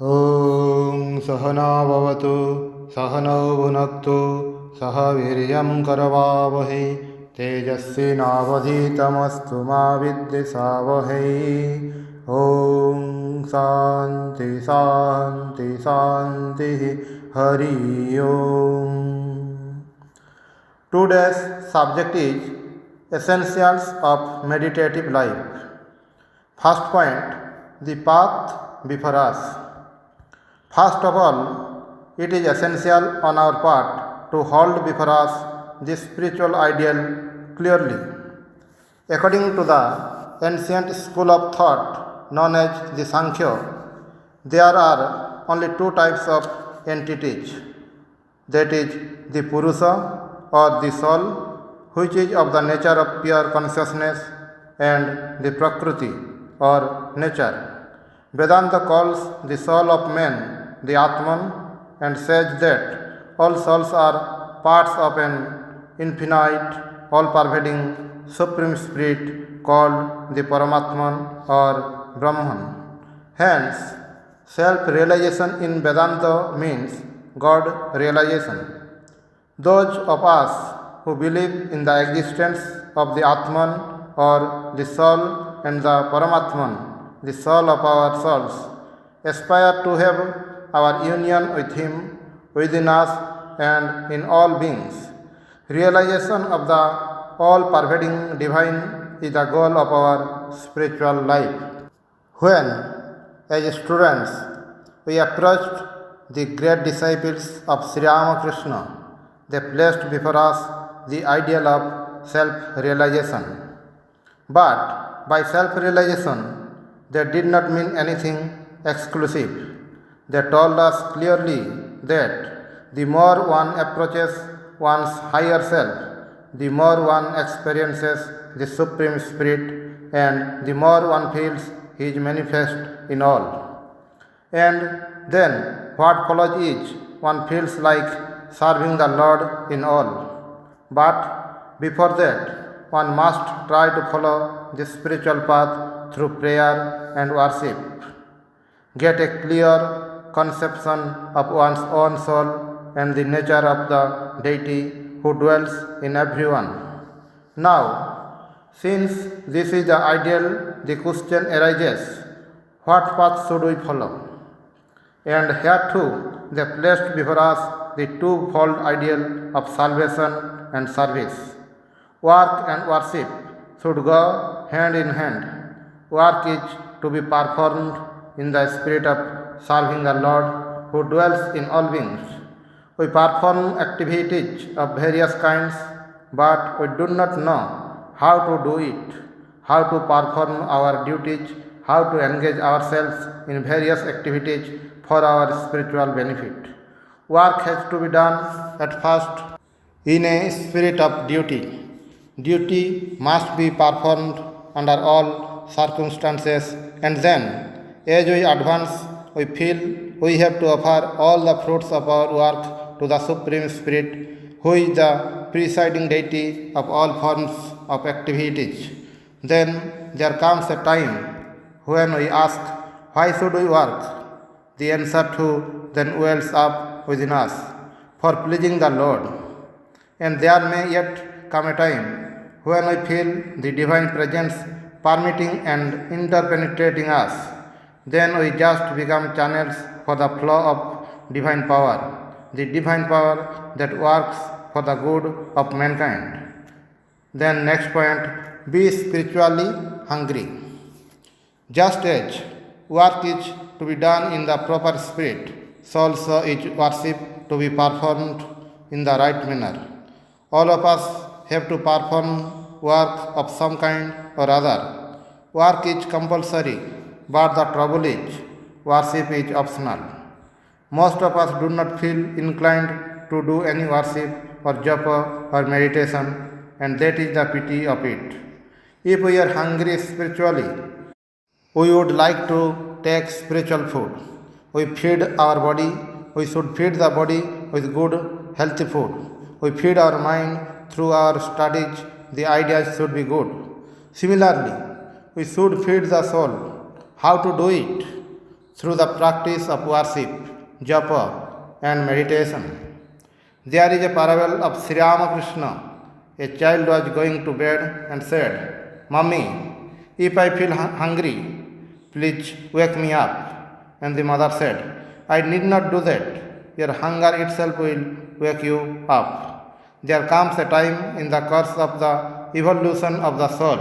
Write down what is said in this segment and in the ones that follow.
ॐ सहना भवतु सहनौ भुनक्तु सह वीर्यं करवावहै तेजस्विनावधीतमस्तु मा विद्विषावहै। ॐ शान्ति शान्ति शान्तिः। हरि ओम। Today's subject is essentials of meditative life. First point, the path before us. First of all, it is essential on our part to hold before us this spiritual ideal clearly. According to the ancient school of thought known as the Sankhya, there are only two types of entities, that is the Purusha or the soul, which is of the nature of pure consciousness, and the Prakriti or nature. Vedanta calls the soul of man the Atman and says that all souls are parts of an infinite, all-pervading Supreme Spirit called the Paramatman or Brahman. Hence, self-realization in Vedanta means God realization. Those of us who believe in the existence of the Atman or the soul and the Paramatman, the soul of our souls, aspire to have our union with Him within us and in all beings. Realization of the all-pervading divine is the goal of our spiritual life. When, as students, we approached the great disciples of Sri Ramakrishna, they placed before us the ideal of self-realization. But by self-realization, they did not mean anything exclusive. They told us clearly that the more one approaches one's higher self, the more one experiences the Supreme Spirit, and the more one feels He is manifest in all. And then what follows is one feels like serving the Lord in all. But before that, one must try to follow the spiritual path through prayer and worship. Get a clear conception of one's own soul and the nature of the deity who dwells in everyone. Now, since this is the ideal, the question arises, what path should we follow? And here too, they placed before us the twofold ideal of salvation and service. Work and worship should go hand in hand. Work is to be performed in the spirit of serving the Lord who dwells in all beings. We perform activities of various kinds, but we do not know how to do it, how to perform our duties, how to engage ourselves in various activities for our spiritual benefit. Work has to be done at first in a spirit of duty. Duty must be performed under all circumstances, and then, as we advance, we feel we have to offer all the fruits of our work to the Supreme Spirit, who is the presiding deity of all forms of activities. Then there comes a time when we ask, why should we work? The answer to then wells up within us, for pleasing the Lord. And there may yet come a time when we feel the divine presence permitting and interpenetrating us. Then we just become channels for the flow of divine power, the divine power that works for the good of mankind. Then next point, be spiritually hungry. Just as work is to be done in the proper spirit, so also is worship to be performed in the right manner. All of us have to perform work of some kind or other. Work is compulsory, but the trouble is, worship is optional. Most of us do not feel inclined to do any worship or japa or meditation, and that is the pity of it. If we are hungry spiritually, we would like to take spiritual food. We feed our body, we should feed the body with good, healthy food. We feed our mind through our studies, the ideas should be good. Similarly, we should feed the soul. How to do it? through the practice of worship, japa, and meditation. There is a parable of Sri Ramakrishna. A child was going to bed and said, "Mummy, if I feel hungry, please wake me up." And the mother said, "I need not do that. Your hunger itself will wake you up." There comes a time in the course of the evolution of the soul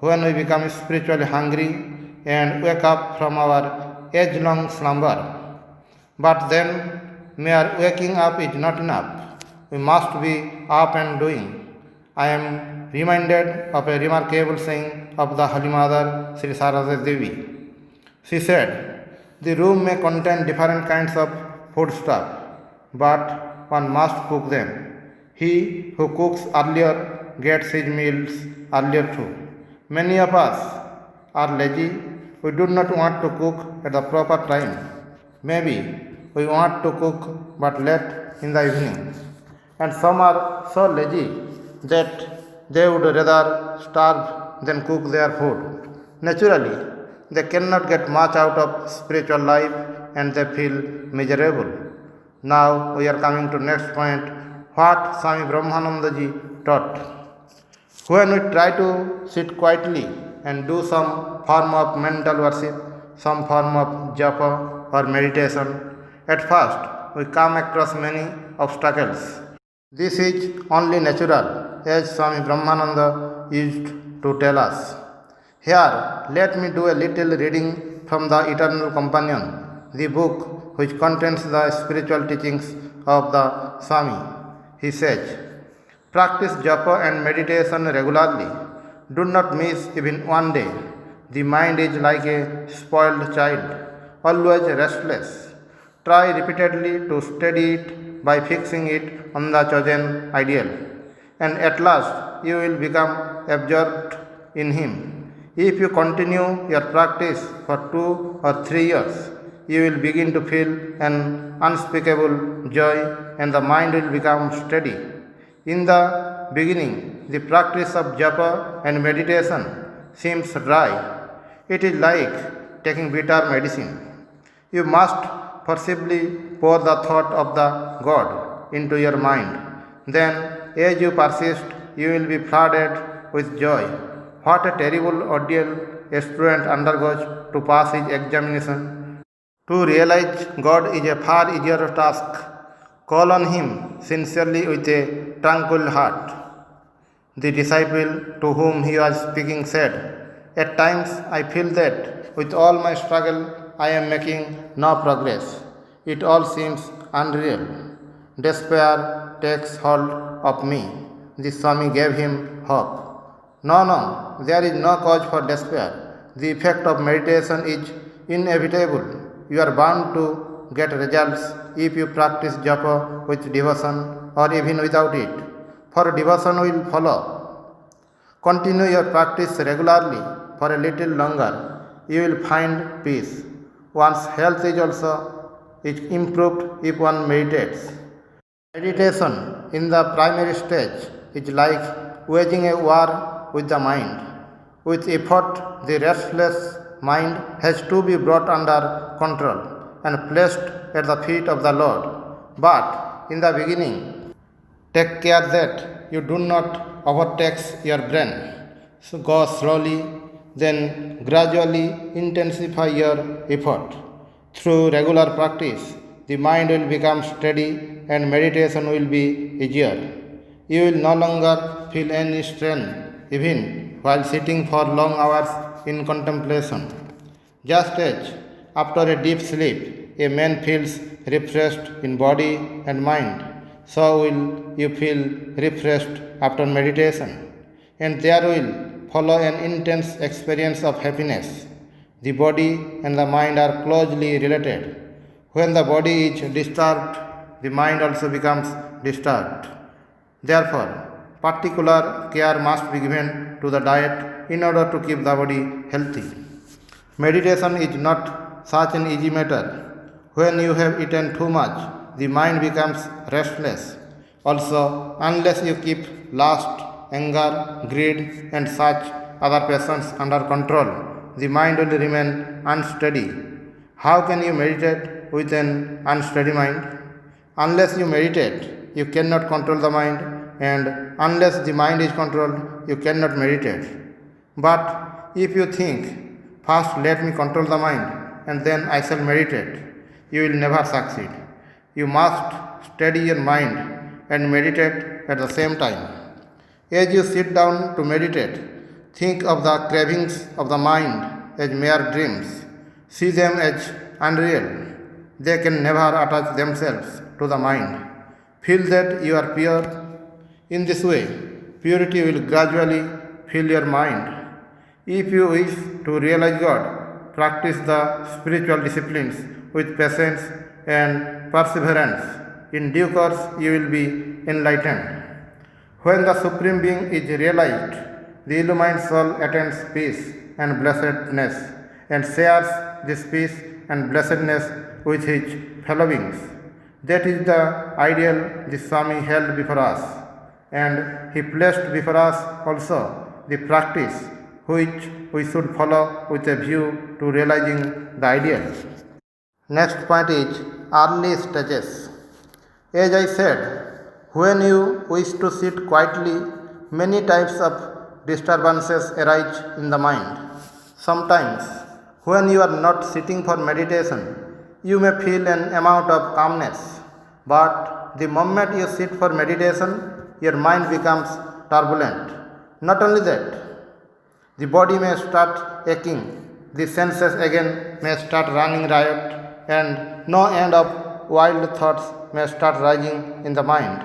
when we become spiritually hungry and wake up from our age-long slumber. But then, mere waking up is not enough. We must be up and doing. I am reminded of a remarkable saying of the Holy Mother Sri Sarada Devi. She said, "The room may contain different kinds of foodstuff, but one must cook them. He who cooks earlier gets his meals earlier too." Many of us are lazy. We do not want to cook at the proper time. Maybe we want to cook but late in the evening. And some are so lazy that they would rather starve than cook their food. Naturally, they cannot get much out of spiritual life and they feel miserable. Now we are coming to next point, what Swami Brahmananda ji taught. When we try to sit quietly and do some form of mental worship, some form of japa or meditation, at first we come across many obstacles. This is only natural, as Swami Brahmananda used to tell us. Here, let me do a little reading from the Eternal Companion, the book which contains the spiritual teachings of the Swami. He says, "Practice japa and meditation regularly. Do not miss even one day. The mind is like a spoiled child, always restless. Try repeatedly to steady it by fixing it on the chosen ideal, and at last you will become absorbed in him. If you continue your practice for 2 or 3 years, you will begin to feel an unspeakable joy and the mind will become steady. In the beginning, the practice of japa and meditation seems dry. It is like taking bitter medicine. You must forcibly pour the thought of the God into your mind. Then, as you persist, you will be flooded with joy. What a terrible ordeal a student undergoes to pass his examination. To realize God is a far easier task. Call on Him sincerely with a tranquil heart." The disciple to whom he was speaking said, "At times I feel that with all my struggle I am making no progress. It all seems unreal. Despair takes hold of me." The Swami gave him hope. No, there is no cause for despair. The effect of meditation is inevitable. You are bound to get results if you practice japa with devotion or even without it, for devotion will follow. Continue your practice regularly for a little longer. You will find peace. One's health is also improved if one meditates. Meditation in the primary stage is like waging a war with the mind. With effort, the restless mind has to be brought under control and placed at the feet of the Lord. But in the beginning, take care that you do not overtax your brain. So go slowly, then gradually intensify your effort. Through regular practice, the mind will become steady and meditation will be easier. You will no longer feel any strain even while sitting for long hours in contemplation. Just as after a deep sleep, a man feels refreshed in body and mind, so will you feel refreshed after meditation, and there will follow an intense experience of happiness. The body and the mind are closely related. When the body is disturbed, the mind also becomes disturbed. Therefore, particular care must be given to the diet in order to keep the body healthy. Meditation is not such an easy matter. When you have eaten too much, the mind becomes restless. Also, unless you keep lust, anger, greed, and such other passions under control, the mind will remain unsteady. How can you meditate with an unsteady mind? Unless you meditate, you cannot control the mind, and unless the mind is controlled, you cannot meditate. But if you think, first let me control the mind, and then I shall meditate, you will never succeed. You must steady your mind and meditate at the same time. As you sit down to meditate, think of the cravings of the mind as mere dreams. See them as unreal. They can never attach themselves to the mind. Feel that you are pure. In this way, purity will gradually fill your mind. If you wish to realize God, practice the spiritual disciplines with patience and perseverance. In due course, you will be enlightened. When the Supreme Being is realized, the illumined soul attains peace and blessedness and shares this peace and blessedness with his fellow beings. That is the ideal the Swami held before us, and he placed before us also the practice which we should follow with a view to realizing the ideal. Next point is early stages. As I said, when you wish to sit quietly, many types of disturbances arise in the mind. Sometimes, when you are not sitting for meditation, you may feel an amount of calmness, but the moment you sit for meditation, your mind becomes turbulent. Not only that, the body may start aching, the senses again may start running riot, and no end of wild thoughts may start rising in the mind.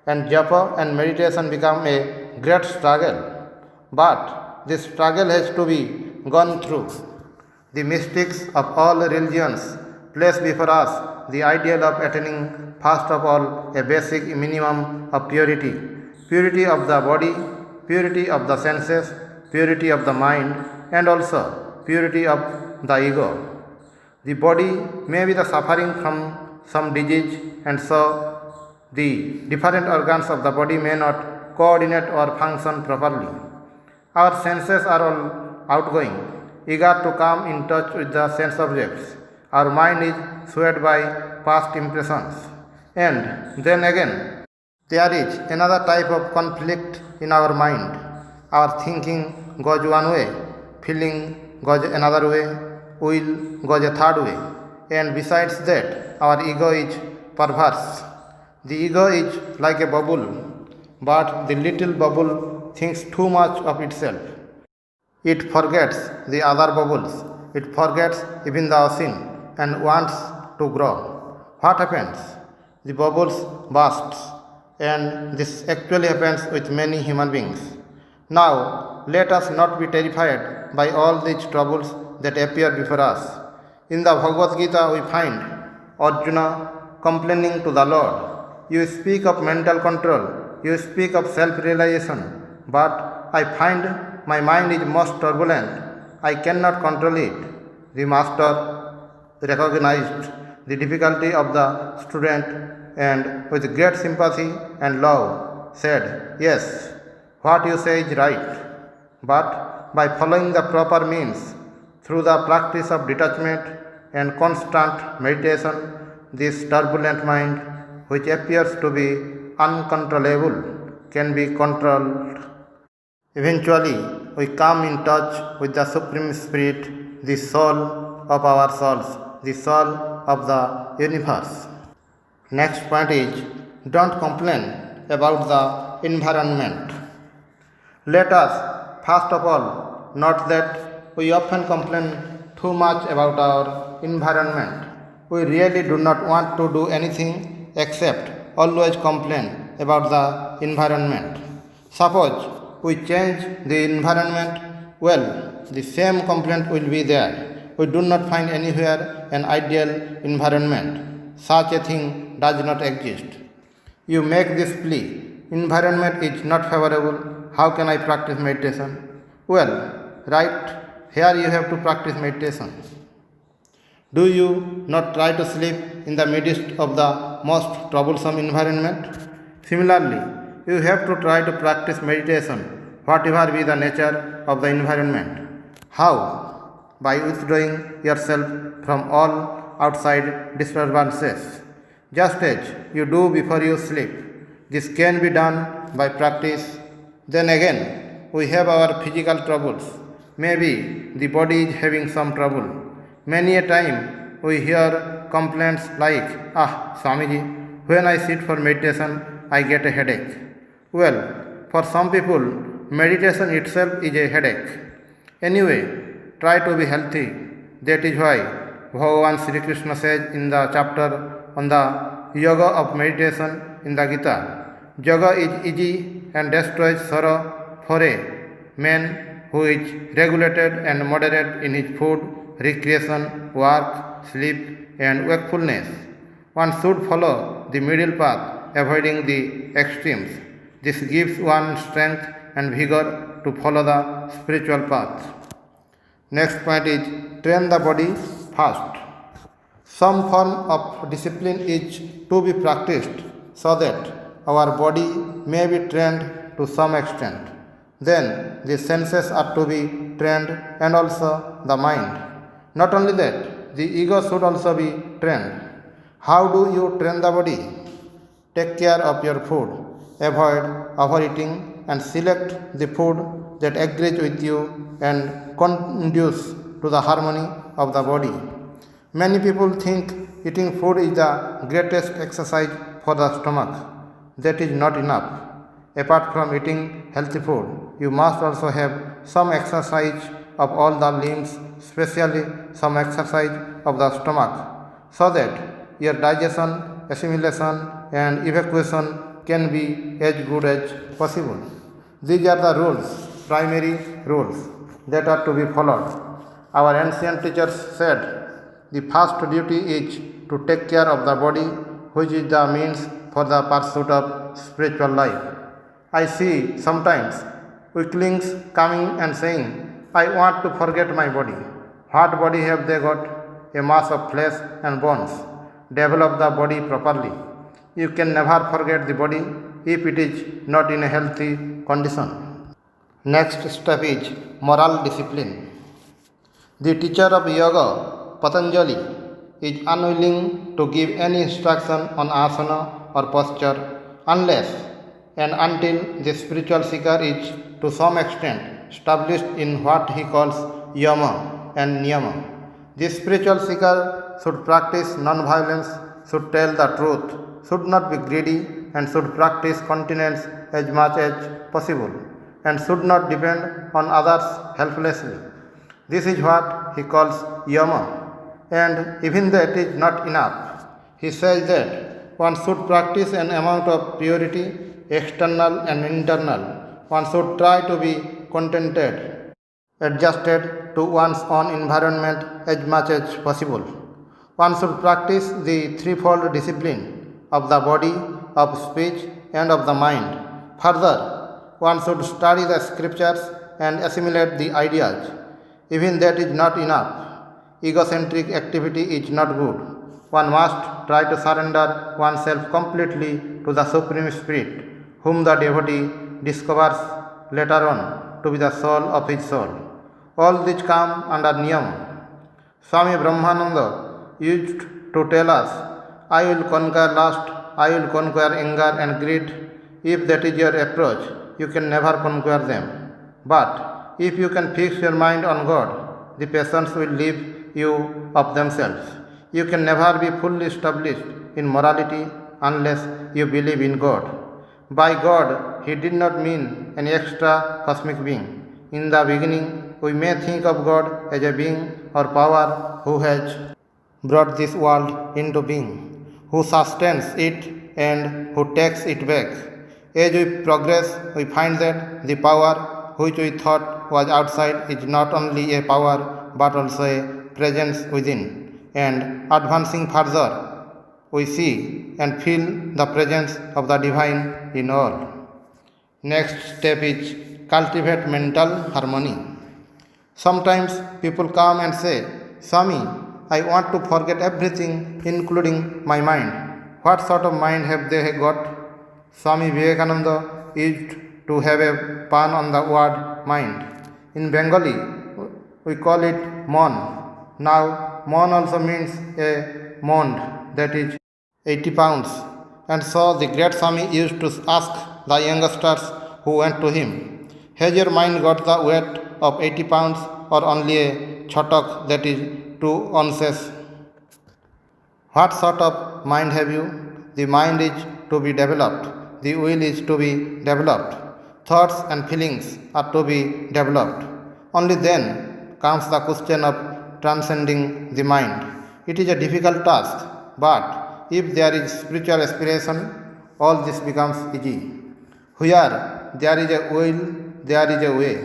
And japa and meditation become a great struggle. But this struggle has to be gone through. The mystics of all religions place before us the ideal of attaining first of all a basic minimum of purity. Purity of the body, purity of the senses, purity of the mind, and also purity of the ego. The body may be the suffering from some disease, and so the different organs of the body may not coordinate or function properly. Our senses are all outgoing, eager to come in touch with the sense objects. Our mind is swayed by past impressions. And then again, there is another type of conflict in our mind. Our thinking goes one way, feeling goes another way, will goes a third way. And besides that, our ego is perverse. The ego is like a bubble, but the little bubble thinks too much of itself. It forgets the other bubbles. It forgets even the ocean and wants to grow. What happens? The bubbles bursts, and this actually happens with many human beings. Now, let us not be terrified by all these troubles that appear before us. In the Bhagavad Gita, we find Arjuna complaining to the Lord. You speak of mental control, you speak of self-realization, but I find my mind is most turbulent. I cannot control it. The master recognized the difficulty of the student and with great sympathy and love said, "Yes, what you say is right, but by following the proper means, through the practice of detachment and constant meditation, this turbulent mind, which appears to be uncontrollable, can be controlled. Eventually, we come in touch with the Supreme Spirit, the soul of our souls, the soul of the universe." Next point is, don't complain about the environment. Let us, first of all, note that we often complain too much about our environment. We really do not want to do anything except always complain about the environment. Suppose we change the environment, well, the same complaint will be there. We do not find anywhere an ideal environment. Such a thing does not exist. You make this plea, environment is not favorable, how can I practice meditation? Well, right here you have to practice meditation. Do you not try to sleep in the midst of the most troublesome environment? Similarly, you have to try to practice meditation, whatever be the nature of the environment. How? by withdrawing yourself from all outside disturbances, just as you do before you sleep. This can be done by practice. Then again, we have our physical troubles. Maybe the body is having some trouble. Many a time we hear complaints like, Swamiji, when I sit for meditation, I get a headache. Well, for some people, meditation itself is a headache. Anyway, try to be healthy. That is why Bhagavan Sri Krishna says in the chapter on the yoga of meditation in the Gita, yoga is easy and destroys sorrow for a man who is regulated and moderate in his food, recreation, work, sleep and wakefulness. One should follow the middle path, avoiding the extremes. This gives one strength and vigor to follow the spiritual path. Next point is train the body fast. Some form of discipline is to be practiced so that our body may be trained to some extent. Then the senses are to be trained and also the mind. Not only that, the ego should also be trained. How do you train the body? Take care of your food. Avoid overeating and select the food that agrees with you and conduces to the harmony of the body. Many people think eating food is the greatest exercise for the stomach. That is not enough. Apart from eating healthy food, you must also have some exercise of all the limbs, especially some exercise of the stomach, so that your digestion, assimilation and evacuation can be as good as possible. These are the rules, primary rules that are to be followed. Our ancient teachers said the first duty is to take care of the body, which is the means for the pursuit of spiritual life. I see sometimes weaklings coming and saying, I want to forget my body. What body have they got? A mass of flesh and bones. Develop the body properly. You can never forget the body if it is not in a healthy condition. Next step is moral discipline. The teacher of yoga, Patanjali, is unwilling to give any instruction on asana or posture unless and until the spiritual seeker is to some extent established in what he calls yama and niyama. The spiritual seeker should practice non-violence, should tell the truth, should not be greedy and should practice continence as much as possible and should not depend on others helplessly. This is what he calls yama. And even that is not enough. He says that one should practice an amount of purity, external and internal. One should try to be contented, adjusted to one's own environment as much as possible. One should practice the threefold discipline of the body, of speech and of the mind. Further, one should study the scriptures and assimilate the ideas. Even that is not enough. Egocentric activity is not good. One must try to surrender oneself completely to the Supreme Spirit, whom the devotee discovers later on to be the soul of his soul. All these come under niyam. Swami Brahmananda used to tell us, I will conquer lust, I will conquer anger and greed. If that is your approach, you can never conquer them. But if you can fix your mind on God, the passions will leave you of themselves. You can never be fully established in morality unless you believe in God. By God, he did not mean an extra cosmic being. In the beginning, we may think of God as a being or power who has brought this world into being, who sustains it and who takes it back. As we progress, we find that the power which we thought was outside is not only a power but also a presence within, and advancing further, we see and feel the presence of the divine in all. Next step is cultivate mental harmony. Sometimes people come and say, Swami, I want to forget everything, including my mind. What sort of mind have they got? Swami Vivekananda used to have a pun on the word mind. In Bengali, we call it mon. Now, mon also means a mond, that is 80 pounds. And so the great Swami used to ask the youngsters who went to him, has your mind got the weight of 80 pounds or only a chotok, that is 2 ounces? What sort of mind have you? The mind is to be developed. The will is to be developed. Thoughts and feelings are to be developed. Only then comes the question of transcending the mind. It is a difficult task, but if there is spiritual aspiration, all this becomes easy. Where there is a will, there is a way.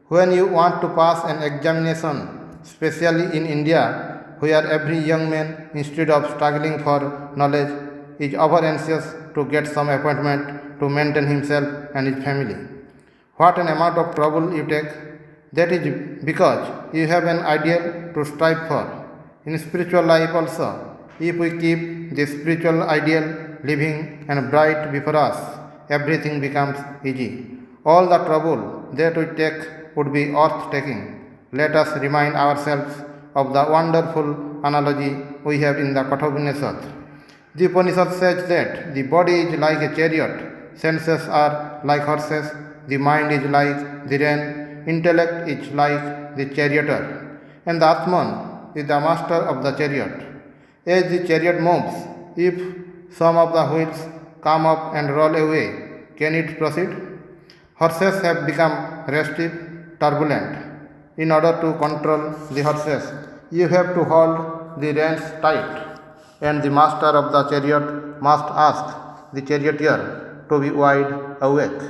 When you want to pass an examination, especially in India, where every young man, instead of struggling for knowledge, is over anxious to get some appointment to maintain himself and his family. What an amount of trouble you take! That is because you have an ideal to strive for. In spiritual life also, if we keep the spiritual ideal living and bright before us, everything becomes easy. All the trouble that we take would be worth taking. Let us remind ourselves of the wonderful analogy we have in the Kathopanishad. The Upanishad says that the body is like a chariot, senses are like horses, the mind is like the rein, intellect is like the charioteer, and the Atman is the master of the chariot. As the chariot moves, if some of the wheels come up and roll away, can it proceed? Horses have become restive, turbulent. In order to control the horses, you have to hold the reins tight, and the master of the chariot must ask the charioteer to be wide awake.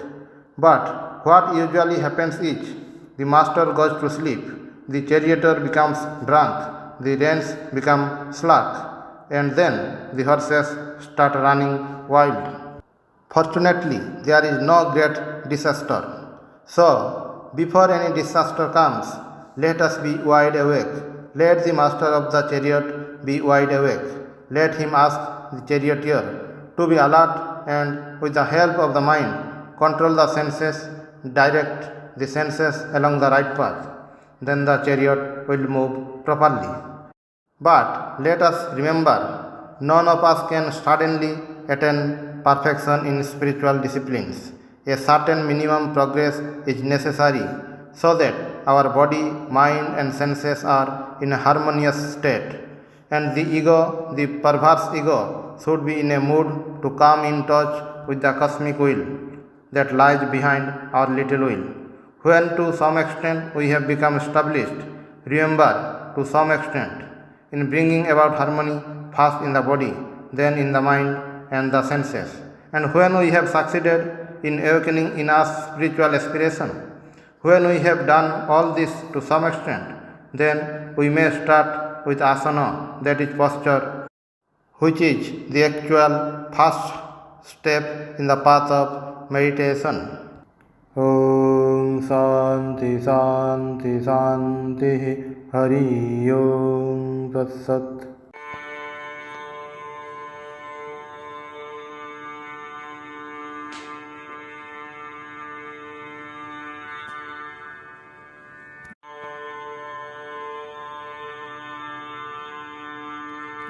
But what usually happens is, the master goes to sleep, the charioteer becomes drunk, the reins become slack, and then the horses start running wild. Fortunately, there is no great disaster. So, before any disaster comes, let us be wide awake. Let the master of the chariot be wide awake. Let him ask the charioteer to be alert and, with the help of the mind, control the senses, direct the senses along the right path. Then the chariot will move properly. But let us remember, none of us can suddenly attain perfection in spiritual disciplines. A certain minimum progress is necessary so that our body, mind, and senses are in a harmonious state, and the ego, the perverse ego, should be in a mood to come in touch with the cosmic will that lies behind our little will. When to some extent we have become established, remember, to some extent, in bringing about harmony first in the body, then in the mind and the senses. And when we have succeeded in awakening in us spiritual aspiration, when we have done all this to some extent, then we may start with asana, that is posture, which is the actual first step in the path of meditation. Om Shanti Shanti Shanti Hari Om Tat Sat.